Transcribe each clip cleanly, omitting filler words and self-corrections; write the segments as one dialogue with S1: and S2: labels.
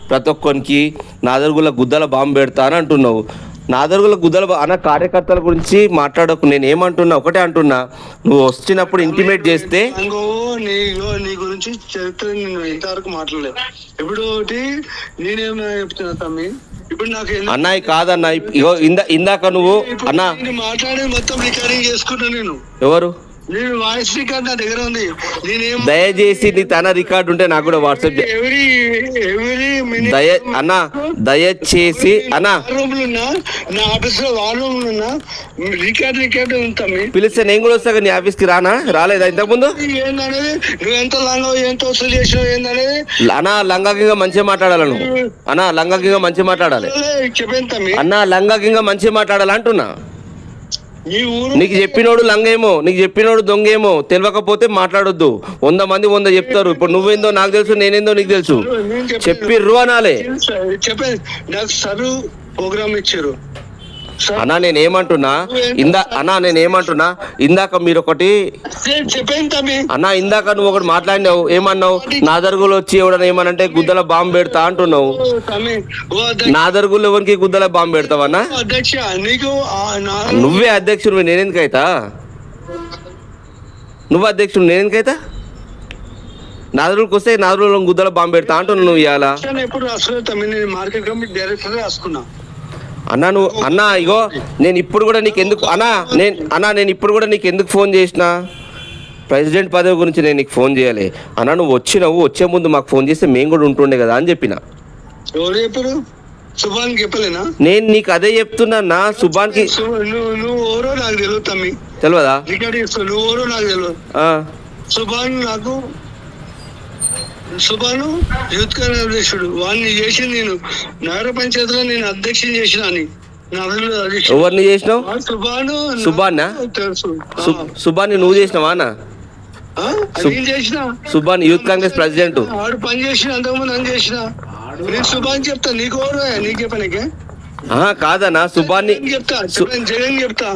S1: ప్రతి ఒక్కరికి నాదరుగుల గుద్దల బాంబు పెడతా అని అంటున్నావు. నాదరుగుల గుద్దల అన్న కార్యకర్తల గురించి మాట్లాడకు. నేను ఏమంటున్నా, ఒకటే అంటున్నా, నువ్వు వచ్చినప్పుడు ఇంటిమేట్ చేస్తే
S2: నీ గురించి చరిత్ర నేను ఇంతవరకు మాట్లాడలేదు. ఇప్పుడు ఒకటి నేనేమన్నా చెప్తున్నా తమ్మి, ఇప్పుడు నాకు
S1: అన్నయ్య కాదన్న, ఇగో ఇందాక నువ్వు అన్న
S2: మాట్లాడేది మొత్తం రికార్డింగ్ చేసుకున్నా. నేను
S1: ఎవరు
S2: నేను వాయిస్ రికార్డ్ నా దగ్గర ఉంది. నేనేం
S1: దయచేసి నీ తన రికార్డు ఉంటే నాకు కూడా వాట్సాప్
S2: ఎవరీ
S1: అన్న దయచేసి అన్న
S2: రూమ్ లో ఉన్నా, నా ఆఫీస్ లో వార్ రూమ్ లో ఉన్నా, రికార్డ్ ఉంటాం.
S1: పిలిస్తే నేను కూడా వస్తా. నీ ఆఫీస్ కి రాలేదా ఇంతకు ముందు?
S2: ఏందనేది నువ్వు ఎంత లంగా ఎంత వసూలు చేసినావు ఏందనేది
S1: అన్న లంగాకింగా మంచిగా మాట్లాడాలి. నువ్వు అన్న లంగాకింగా మంచిగా మాట్లాడాలి.
S2: చెప్పాను తమ్మి,
S1: అన్న లంగాకింగా మంచిగా మాట్లాడాలి అంటున్నా. నీకు చెప్పినోడు లంగేమో, నీకు చెప్పినోడు దొంగేమో తెలియకపోతే మాట్లాడొద్దు. 100 మంది 100 చెప్తారు. ఇప్పుడు నువ్వేందో నాకు తెలుసు, నేనేందో నీకు తెలుసు. చెప్పిర్రు అనాలే.
S2: చెప్పాను, నాకు సరు ప్రోగ్రామ్ ఇచ్చారు.
S1: అన్నా నేనేమంటున్నా ఇందాక మీరు ఒకటి అన్నా, ఇందాక నువ్వు ఒకటి మాట్లాడినావు. ఏమన్నావు? నాదరుగులు వచ్చి ఎవడన్నా ఏమనంటే గుద్దల బాంబు పెడతా అంటున్నావు. నాదరుగులు ఎవరికి గుద్దల బాంబు పెడతావన్నా? నువ్వే అధ్యక్షుడు, నేనెందుకైతా? నువ్వు అధ్యక్షుడు, నేనెందుకైతా? నాదరుగులకు వస్తే నాదరుగులు గుద్దల బాంబు పెడతా అంటున్నావు. నువ్వు ఇవాళ
S2: మార్కెట్ కమిటీ డైరెక్టర్ రాసుకున్నా.
S1: అన్నా ఇగో నేను ఇప్పుడు కూడా నీకు ఎందుకు నేను ఇప్పుడు కూడా నీకు ఎందుకు ఫోన్ చేసిన? ప్రెసిడెంట్ పదవి గురించి నేను నీకు ఫోన్ చేయాలి అన్నా. నువ్వు వచ్చే ముందు మాకు ఫోన్ చేస్తే మేము కూడా ఉంటుండే కదా అని చెప్పిన. నేను నీకు అదే చెప్తున్నా. సుభాన్కి తెలియదా?
S2: సుభాను యూత్ కాంగ్రెస్ అధ్యక్షుడు. వాడిని చేసి నేను నగర పంచాయతీలో నేను అధ్యక్షుని చేసిన.
S1: ఎవరిని చేసినావు? సుభాన్ నువ్వు చేసినావా అన్న? Subhan youth Congress president.
S2: వాడు పని చేసిన, అంతకుముందు అని చేసిన. నేను సుభాన్ చెప్తా, నీకు నీకే పనికే
S1: కాదన్నా. సుభాన్
S2: చెప్తా, జగన్ చెప్తా.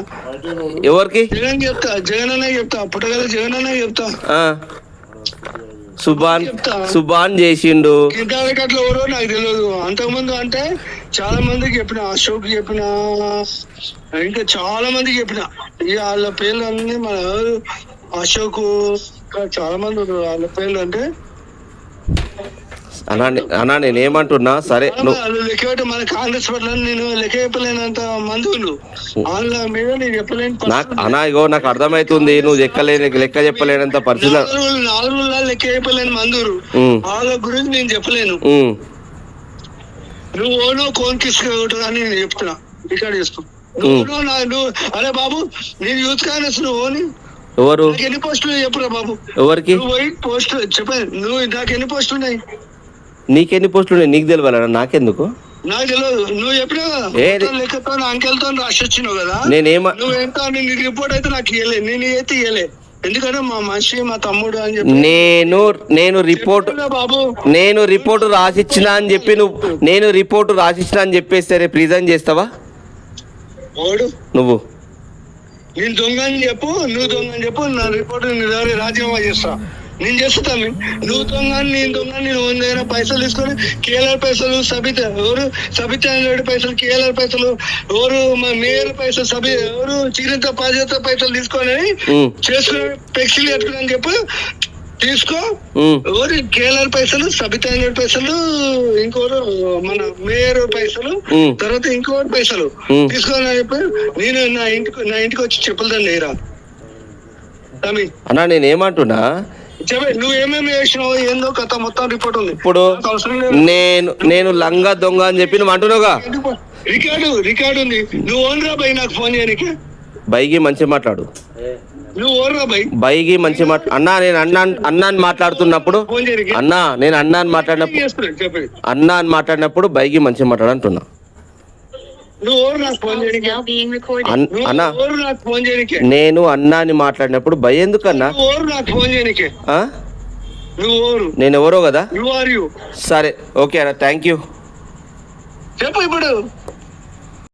S1: ఎవరికి?
S2: జగన్ చెప్తా, జగన్ అనే చెప్తా, పుట్టగల జగన్ అనే చెప్తా.
S1: సుభాన్ చేసిండు.
S2: అట్లా ఎవరో నాకు తెలియదు. అంతకుముందు అంటే చాలా మందికి చెప్పిన, అశోక్ చెప్పిన, ఇంకా చాలా మందికి చెప్పిన. ఇక వాళ్ళ పేర్లు అన్ని మన అశోక్, చాలా మంది వాళ్ళ పేర్లు. అంటే
S1: అన్నా నేనేమంటున్నా, సరే
S2: లెక్క మన కాంగ్రెస్ పట్ల నేను లెక్క చెప్పలేనంత మంది వాళ్ళ మీద నేను చెప్పలేను.
S1: అన్నా ఇగో నాకు అర్థమవుతుంది, నువ్వు లెక్క చెప్పలేనంత పరిస్థితి.
S2: 4 లెక్క చెప్పలేని మందురు, వాళ్ళ గురించి నేను చెప్పలేను. నువ్వు ఓనో కోన్కిస్తా అని నేను చెప్తున్నా, రికార్డ్ చేసుకో. నువ్వు అరే బాబు, నేను యూత్ కాంగ్రెస్ నువ్వు ఓని
S1: ఎవరు?
S2: ఎన్ని పోస్టులు చెప్పురా బాబు.
S1: ఎవరికి
S2: పోస్ట్ చెప్పాను? నువ్వు నాకు ఎన్ని పోస్టులు ఉన్నాయి?
S1: నీకెన్ని పోస్టులు ఉన్నాయి? నీకు తెలియాలన్నా, నాకెందుకు?
S2: నాకు తెలియదు. నువ్వు చెప్పినావు కదా లెక్కతో అంకెలతో రాసి వచ్చినావు కదా. నువ్వు ఎంత నీ రిపోర్ట్ అయితే నాకు ఇవ్వలే, నేను అయితే ఇవ్వలే. ఎందుకంటే మా మనిషి మా తమ్ముడు అని చెప్పి
S1: నేను రిపోర్ట్ రాసిచ్చిన అని చెప్పి నేను రిపోర్ట్ రాసిచ్చిన అని చెప్పేస్తే రేపు రిజైన్ చేస్తావా? నువ్వు
S2: నేను దొంగ అని చెప్పు, నువ్వు దొంగ అని చెప్పు, నా రిపోర్ట్ రాజీనామా చేస్తా. నేను చేస్తాను. నువ్వు దొంగ, నేను దొంగ. నేను 100 పైసలు తీసుకొని కేఎల్ఆర్ పైసలు, సబితా పైసలు, కేఎల్ఆర్ పైసలు, ఎవరు మా మేయర్ పైసలు, ఎవరు చీరంత పాజత పైసలు తీసుకొని చేసుకుని పెక్సిలు కట్టుకుని చెప్పు తీసుకో. ఎవరు కేఎల్ఆర్ పైసలు, సబితా పైసలు, ఇంకోరు మన మేయర్ పైసలు, తర్వాత ఇంకోటి పైసలు తీసుకోని చెప్పి నేను నా ఇంటికి వచ్చి చెప్పులదాన్ని లేరా తమ్మి.
S1: అన్నా నేనేమంటున్నా,
S2: నువ్వు ఏమేమి చేసినావు ఏందో కథ మొత్తం రిపోర్ట్ ఉంది.
S1: ఇప్పుడు నేను లంగా దొంగ అని చెప్పి నువ్వు అంటున్నావుగా,
S2: రికార్డు ఉంది. నువ్వు ఓన్రా బై నాకు ఫోన్ చేయడానికి.
S1: బైకి మంచి మాట్లాడు.
S2: నువ్వు ఓన్రా బై
S1: బైకి మంచి అన్నా. నేను అన్నాన్ని మాట్లాడుతున్నప్పుడు నేను అన్నాన్ని మాట్లాడినప్పుడు బైకి మంచి మాట్లాడు అంటున్నా. నేను అన్నాని మాట్లాడినప్పుడు భయ ఎందుకన్నా? నేను ఎవరో కదా. సరే ఓకే అన్న, థ్యాంక్ యూ.
S2: చెప్పు ఇప్పుడు.